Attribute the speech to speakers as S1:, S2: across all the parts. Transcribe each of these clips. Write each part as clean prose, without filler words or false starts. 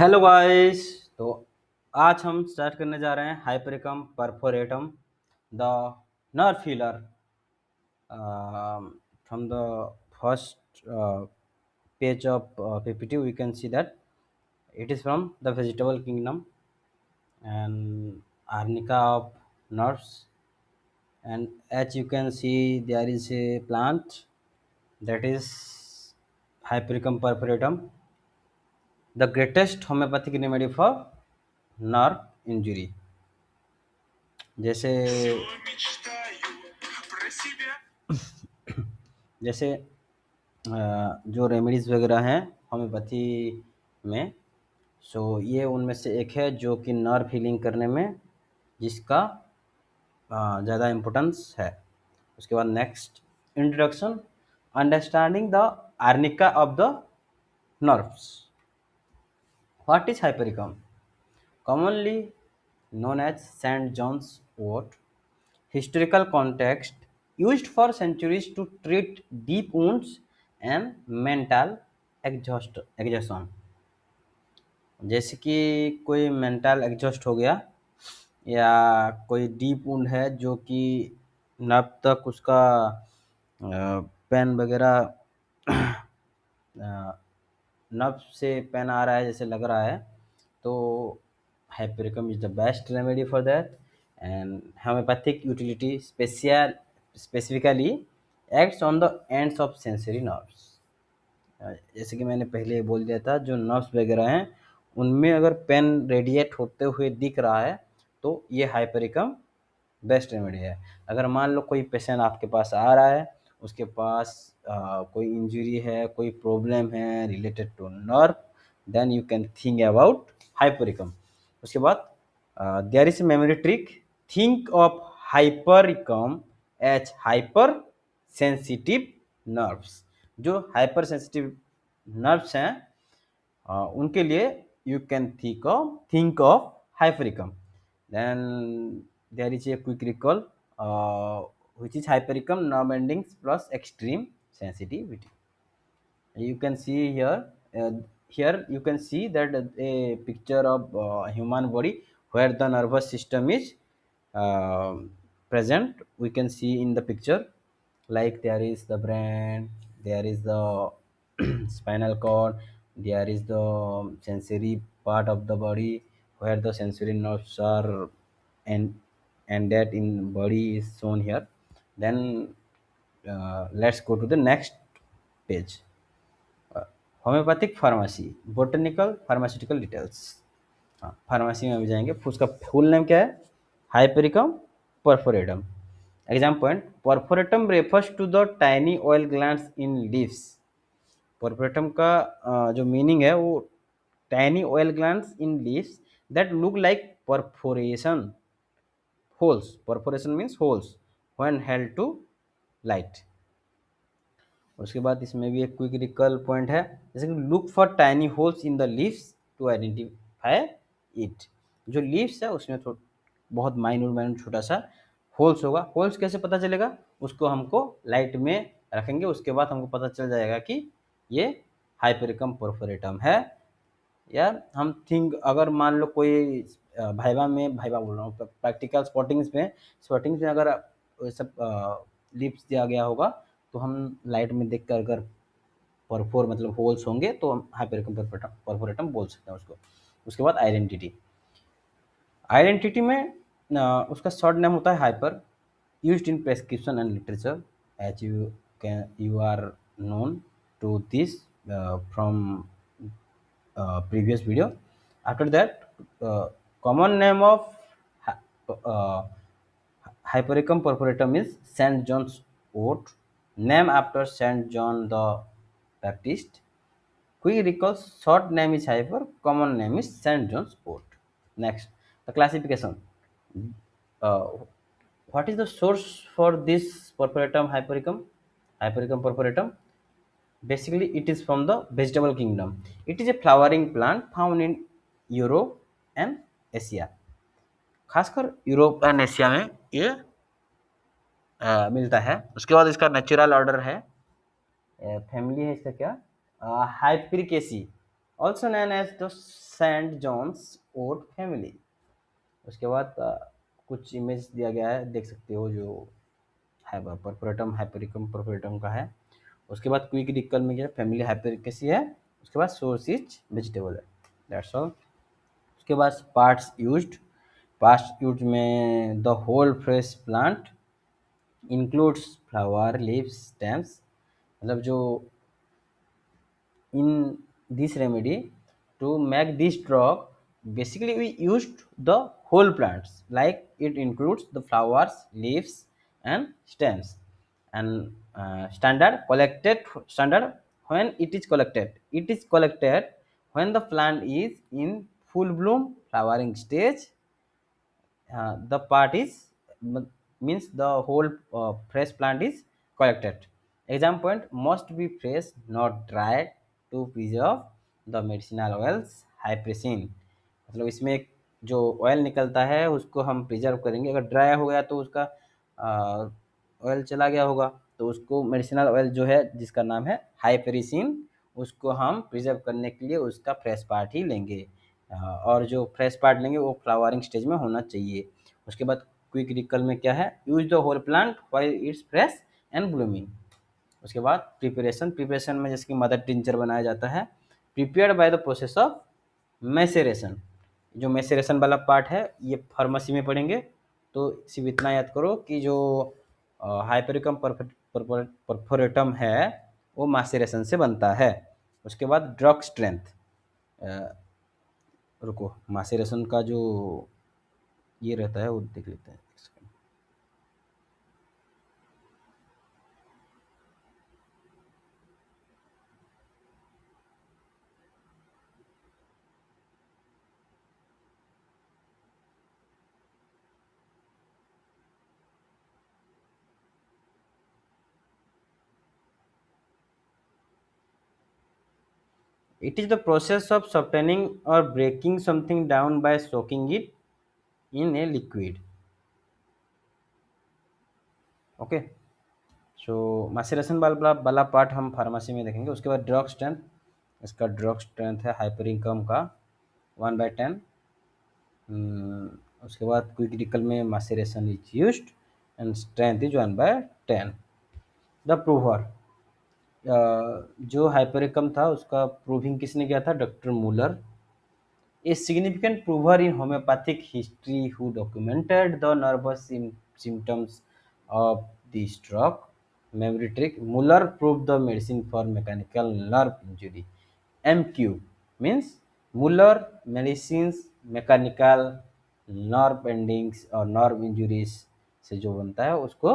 S1: Hello guys. तो आज हम स्टार्ट करने जा रहे हैं hypericum perforatum the nerve healer from the first page of ppt we can see that it is from the vegetable kingdom and arnica of nerves. And as you can see, there is a plant that is hypericum perforatum, the greatest homeopathic remedy for nerve injury. जैसे जैसे जो remedies वगैरह हैं homeopathy में, सो ये उनमें से एक है जो कि नर्व हीलिंग करने में जिसका ज़्यादा इम्पोर्टेंस है। उसके बाद next introduction, understanding the arnica of the nerves. What is hypericum? commonly known as St. John's wort, historical context, used for centuries to treat deep wounds and mental exhaustion। जैसे कि कोई मेंटल एग्जॉस्ट हो गया या कोई deep wound है जो कि नब तक उसका पेन वगैरह नब से पेन आ रहा है जैसे लग रहा है, तो hypericum is the best remedy for that. And homeopathic utility specifically acts on the ends of sensory nerves. जैसे कि मैंने पहले बोल दिया था, जो नर्व्स वगैरह हैं उनमें अगर पेन रेडिएट होते हुए दिख रहा है तो ये हाइपरिकम बेस्ट रेमेडी है। अगर मान लो कोई पेशेंट आपके पास आ रहा है, उसके पास कोई इंजरी है, कोई प्रॉब्लम है related to nerve, then you can think about hypericum. उसके बाद there is a memory trick, think of hypericum as hyper sensitive nerves. जो हाइपर सेंसिटिव नर्व्स हैं उनके लिए you can think of hypericum. Then there is a quick recall which is hypericum nerve endings plus extreme sensitivity. You can see here, here you can see that a picture of human body where the nervous system is uh, present. We can see in the picture like there is the brain, there is the spinal cord, there is the sensory part of the body where the sensory nerves are, and that in body is shown here. Then let's go to the next page. Homoeopathic pharmacy, botanical pharmaceutical details. हाँ, pharmacy में अभी जाएंगे। उसका full name क्या है? Hypericum perforatum. Exam point, perforatum refers to the tiny oil glands in leaves. Perforatum का जो meaning है वो tiny oil glands in leaves that look like perforation holes. Perforation means holes when held to light. उसके बाद इसमें भी एक quick recall point है, जैसे कि look for tiny holes in the leaves to identify it. जो लीव्स है उसमें बहुत माइन्यूट छोटा सा होल्स होगा। होल्स कैसे पता चलेगा? उसको हमको लाइट में रखेंगे, उसके बाद हमको पता चल जाएगा कि ये हाइपरिकम परफोरेटम है। या हम थिंक, अगर मान लो कोई भाइवा बोल रहा हूँ, प्रैक्टिकल स्पॉटिंग्स में अगर सब लिप्स दिया गया होगा तो हम लाइट में देखकर अगर परफोर मतलब होल्स होंगे तो हम हाइपरिकम परफोरेटम बोल सकते हैं उसको। उसके बाद आइडेंटिटी में उसका शॉर्ट नेम होता है hyper, used in prescription and literature as you are known to this from previous video. After that, common name of uh, hypericum perforatum is St. John's wort, name after St. John the Baptist. Quick recall, short name is hyper, common name is St. John's wort. Next, the classification. Uh, what is the source for this perforatum hypericum? Hypericum perforatum. Basically, it is from the vegetable kingdom. It is a flowering plant found in Europe and Asia. खासकर Europe and Asia में ये मिलता है। उसके बाद इसका natural order है, family है इसका क्या, Hypericaceae also known as the Saint John's wort family. उसके बाद कुछ इमेज दिया गया है, देख सकते हो, जो है परपोरेटम हाइपरिकम परपोरेटम का है। उसके बाद क्विक रिकल में क्या है, फैमिली हाइपरिकेसी है। उसके बाद सोर्स इज वेजिटेबल है, दैट्स ऑल। उसके बाद पार्ट्स यूज में the whole fresh plant includes flower leaves stems. मतलब जो in this remedy to make this drug, basically we used the whole plants, like it includes the flowers leaves and stems. And standard when it is collected when the plant is in full bloom flowering stage. The part is means the whole fresh plant is collected. Exam point must be fresh, not dry, to preserve the medicinal oils hypericin। मतलब इसमें एक जो oil निकलता है उसको हम preserve करेंगे। अगर ड्राई हो गया तो उसका ऑयल चला गया होगा, तो उसको मेडिसिनल ऑयल जो है जिसका नाम है हाइपेरिसिन, उसको हम प्रिजर्व करने के लिए उसका फ्रेश पार्ट ही लेंगे। और जो फ्रेश पार्ट लेंगे वो फ्लावरिंग स्टेज में होना चाहिए। उसके बाद क्विक रिकल में क्या है, use the whole plant while it's fresh and blooming. उसके बाद प्रिपरेशन में जैसे कि मदर टिंचर बनाया जाता है, prepared by the process of maceration. जो मैसेरेशन वाला पार्ट है ये फार्मेसी में पढ़ेंगे, तो सिर्फ इतना याद करो कि जो हाइपरिकम परफोरेटम है वो मैसेरेशन से बनता है। उसके बाद ड्रग स्ट्रेंथ, रुको, मैसेरेशन का जो ये रहता है वो देख लेते हैं। It is the process of softening or breaking something down by soaking it in a liquid. Okay, so maceration वाला पार्ट हम फार्मेसी में देखेंगे। उसके बाद ड्रग स्ट्रेंथ, इसका ड्रग स्ट्रेंथ है हाइपरिकम का 1/10। उसके बाद क्विक रिकल में maceration is used and strength is 1/10। The prover, जो हाइपरिकम था उसका प्रूविंग किसने किया था, doctor Müller. A significant prover in homeopathic history who documented the nervous symptoms of this drug. Memory trick. Muller proved the medicine for mechanical nerve injury. MQ means Muller medicines mechanical nerve endings और nerve injuries से जो बनता है उसको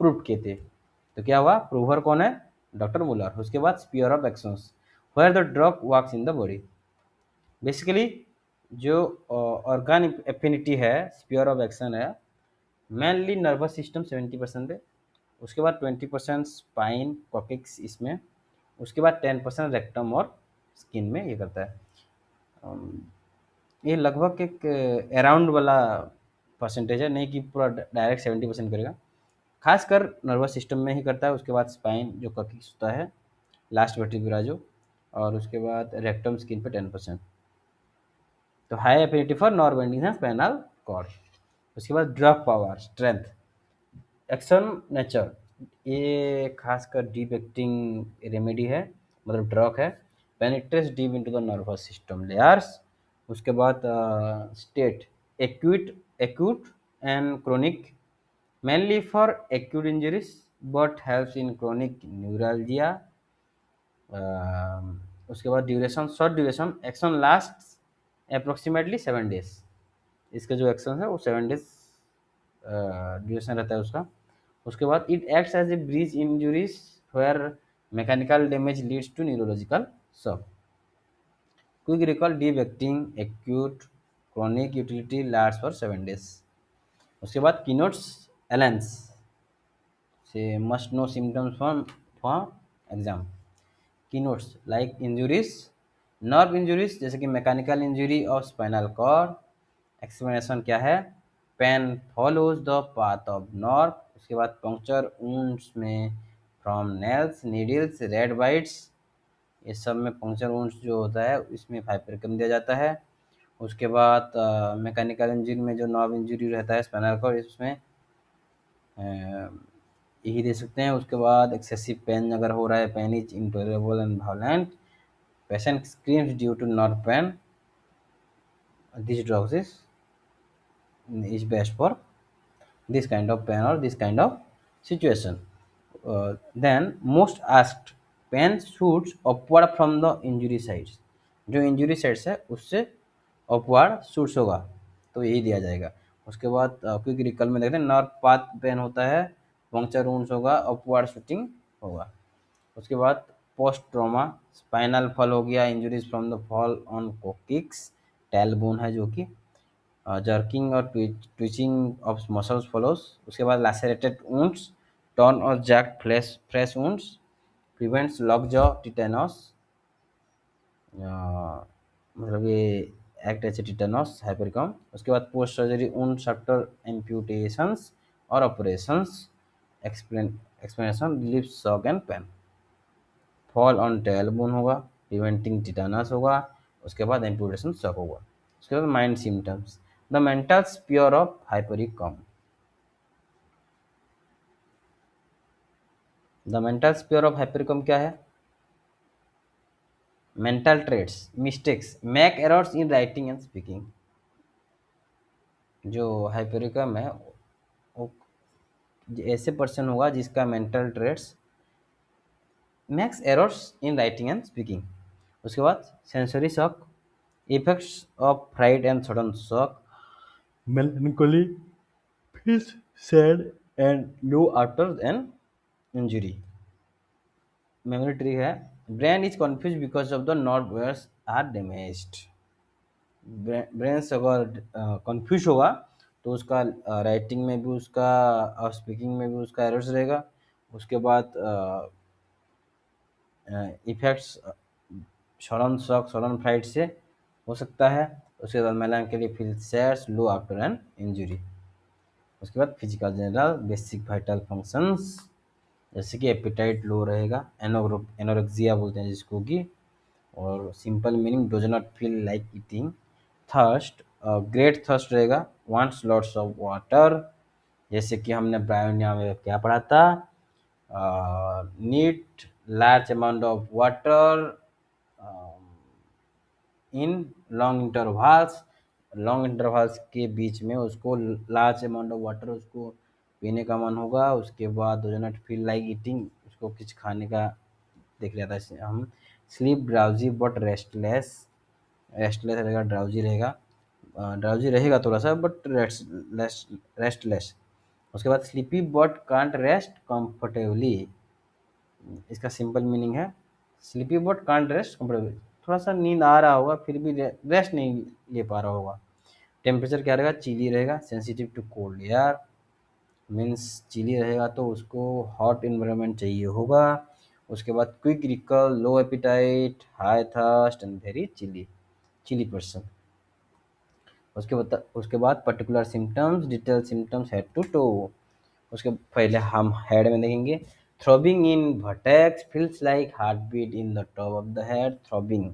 S1: prove किए थे। तो क्या हुआ, प्रूवर कौन है, डॉक्टर मुलर। उसके बाद sphere of actions, where the drug works in the body. Basically जो ऑर्गन एफिनिटी है, स्पीयर ऑफ एक्शन है, मेनली नर्वस सिस्टम 70% है। उसके बाद 20% स्पाइन कॉकिक्स इसमें। उसके बाद 10% रेक्टम और स्किन में ये करता है। ये लगभग एक अराउंड वाला परसेंटेज है, नहीं कि पूरा डायरेक्ट 70% करेगा। खासकर नर्वस सिस्टम में ही करता है। उसके बाद स्पाइन जो कॉकिक्स होता है, लास्ट वर्टिब्रा जो, और उसके बाद रेक्टम स्किन पे 10%। तो high affinity for nerve ending है स्पाइनल कॉर्ड। उसके बाद drug power strength action nature, ये खासकर डीप एक्टिंग रेमेडी है, मतलब ड्रग है, penetrates deep into the nervous system layers. उसके बाद state acute acute and chronic, mainly for acute injuries but helps in chronic neuralgia। उसके बाद duration short duration, action last approximately 7 days। इसका जो action है वो 7 days ड्यूरेशन रहता है उसका। उसके बाद it acts as a breeze injuries where mechanical damage leads to neurological shock. Quick recall deep acting acute chronic utility last for 7 days। उसके बाद कीनोट्स एलेंस से must know symptoms for exam. Keynotes like injuries, nerve injuries जैसे कि mechanical injury of spinal cord. Explanation क्या है, pain follows the path of nerve. उसके बाद puncture wounds में from nails needles rat bites, ये सब में पंक्चर वुंड्स जो होता है इसमें हाइपरइकम दिया जाता है। उसके बाद मैकेनिकल इंजरी में जो नॉब इंजरी रहता है स्पाइनल कॉर्ड, इसमें यही दे सकते हैं। उसके बाद एक्सेसिव पेन अगर हो रहा है, pain is intolerable and violent, patient screams due to nerve pain, this drugs is best for this kind of pain or this kind of situation. Then most asked, pain shoots upward from the injury sites, जो injury sides है उससे upward shoots होगा, तो यही दिया जाएगा। उसके बाद क्विक रिकल में देखते हैं नर्व पाथ पेन होता है, पंक्चर वुंड्स होगा, अपवर्ड शूटिंग होगा। उसके बाद पोस्ट ट्रॉमा स्पाइनल फॉल हो गया, injuries from the fall on coccyx, tail bone है जो कि जर्किंग और ट्विचिंग ऑफ मसल्स फॉलोस। उसके बाद लैसेरेटेड वुंड्स, टॉर्न और jagged flesh wounds, prevents lock jaw tetanus, मतलब ये एक्ट एज टिटेनस हाइपरकम। उसके बाद post surgery wounds after amputations और operations, explanation relief shock and pain. Fall on tail bone होगा, preventing tetanus होगा। उसके बाद एम्प्यूटेशन शॉक होगा। उसके बाद mind symptoms, the mental sphere of hypericum. The mental sphere of hypericum क्या है? Mental traits, mistakes, make errors in writing and speaking. जो हाइपरइकम है वो ऐसे पर्सन होगा जिसका mental traits makes errors in writing and speaking. उसके बाद sensory shock, effects of fright and sudden shock, melancholy, feels sad and low after an injury। Memory trick है, brain is confuse because of the nerve wires are damaged. Brain से अगर confuse होगा तो उसका writing में भी उसका और स्पीकिंग में भी उसका एरर्स रहेगा। उसके बाद effects sudden shock sudden fright से हो सकता है। उसके बाद melancholy feel sad low after an injury. उसके बाद physical general basic vital functions, जैसे कि एपिटाइट लो रहेगा, एनोरेक्सिया बोलते हैं जिसको कि, और simple meaning does not feel like eating. Thirst, great thirst रहेगा, वांट्स लॉट्स ऑफ वाटर, जैसे कि हमने ब्रायोनिया में क्या पढ़ा था, need large amount of water in long intervals, long intervals के बीच में उसको लार्ज अमाउंट ऑफ वाटर उसको पीने का मन होगा। उसके बाद do not feel like eating, उसको कुछ खाने का देख लिया था हम। Sleep drowsy but restless, restless रहेगा, ड्राउजी रहेगा, ड्राउजी रहेगा थोड़ा सा बट रेस्टलेस। उसके बाद sleepy but can't rest comfortably, इसका सिंपल मीनिंग है sleepy but can't rest comfortably, थोड़ा सा नींद आ रहा होगा फिर भी रेस्ट नहीं ले पा रहा होगा। टेम्परेचर क्या रहेगा? चिली रहेगा, sensitive to cold air, means chilly रहेगा तो उसको हॉट इन्वायरमेंट चाहिए होगा। उसके बाद quick recall, low appetite, high thirst and very chilly, chilly person. उसके बाद particular symptoms, detail symptoms head to toe. उसके पहले हम हेड में देखेंगे, throbbing in vertex, feels like heart beat in the top of the head. Throbbing,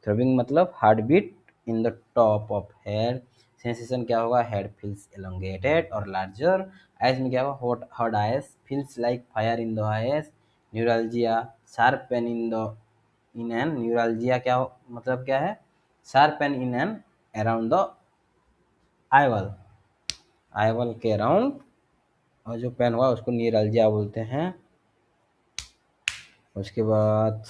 S1: throbbing मतलब heart beat in the top of head. Sensation क्या होगा? Head feels elongated और larger. Eyes में क्या होगा? Hot hot eyes, feels like fire in the eyes. Neuralgia, sharp pain in and, neuralgia मतलब क्या है? Sharp pain in and around the eyeball, eyeball के अराउंड और जो पेन हुआ उसको न्यूरल्जिया बोलते हैं। उसके बाद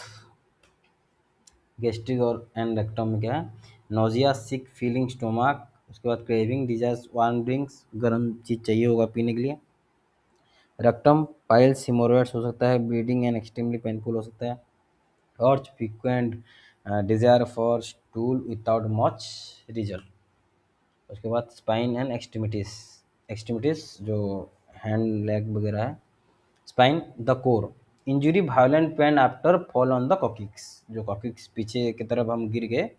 S1: गैस्ट्रिक और एंड रेक्टम में क्या है? नोजिया, सिक फीलिंग, स्टोमक। उसके बाद क्रेविंग, डिजायर्स, वार्म ड्रिंक्स, गर्म चीज़ चाहिए होगा पीने के लिए। रेक्टम, पाइल्स, हिमोरॉइड्स हो सकता है, ब्लीडिंग एंड एक्सट्रीमली पेनफुल हो सकता है, और frequent desire for stool without much result. उसके बाद स्पाइन एंड एक्सट्रीमिटीज, एक्सट्रीमिटीज जो हैंड लेग वगैरह है। Spine, the core, injury, violent pen after fall on the coccyx, जो कॉकिक्स पीछे की तरफ हम गिर गए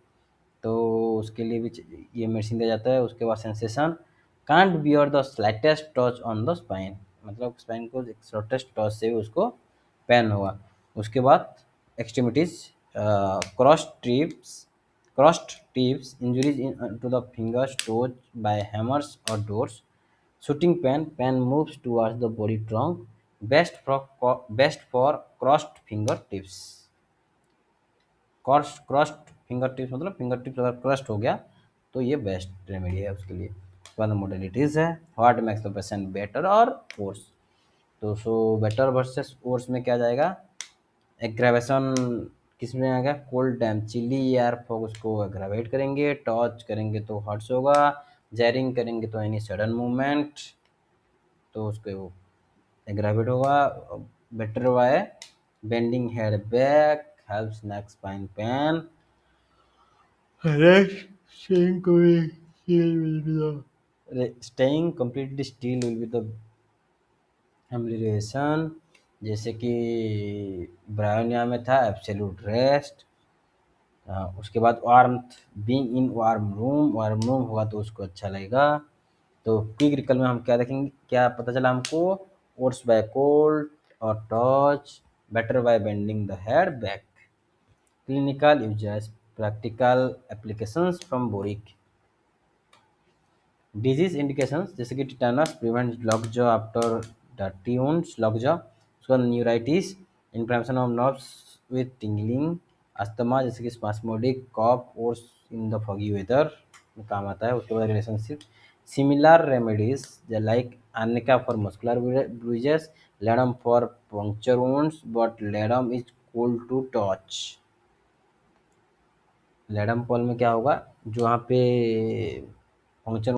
S1: तो उसके लिए भी ये मेडिसिन दिया जाता है। उसके बाद sensation, can't bear the slightest touch on the spine, मतलब स्पाइन को स्लाइटेस्ट टच से भी उसको पेन होगा। उसके बाद extremities, crossed tips injuries to the fingers, toes by hammers or doors. Shooting pen moves towards the body trunk. Best for crossed fingertips. Crossed finger tips मतलब finger tips अगर crust हो गया तो ये बेस्ट रेमेडी है उसके लिए। उसके बाद मोडलिटीज़ है, what makes the patient better और वर्स। तो सो बेटर वर्सेस वर्स में क्या जाएगा, एग्रावेशन किस में आएगा, cold damp chilly air fog उसको एग्रावेट करेंगे, टॉर्च करेंगे तो हर्ट्स होगा, जैरिंग करेंगे तो एनी सडन मूवमेंट तो उसको एग्रावेट होगा। Better by bending head back helps neck spine pain. Rest staying completely still will be staying completely still will be the एम्ब्लिएशन। जैसे कि ब्रायोनिया में था एब्सोल्यूट रेस्ट। उसके बाद warmth, being in warm room होगा तो उसको अच्छा लगेगा। तो क्विक रिकल में हम क्या देखेंगे, क्या पता चला हमको, ओट्स बाय कोल्ड और touch, better by bending the head back. Clinical uses, practical applications from Boericke. Disease indications जैसे कि tetanus prevent lockjaw after dirty wounds lockjaw. उसके बाद neuritis, inflammation of nerves with tingling. Asthma जैसे कि spasmodic कॉफ और in the foggy weather में काम आता है। उसके बाद relationship, similar remedies like arnica for muscular bruises, ledum for puncture wounds but ledum is cool to touch. Ledum pal में क्या होगा, जो वहाँ पे पंक्चर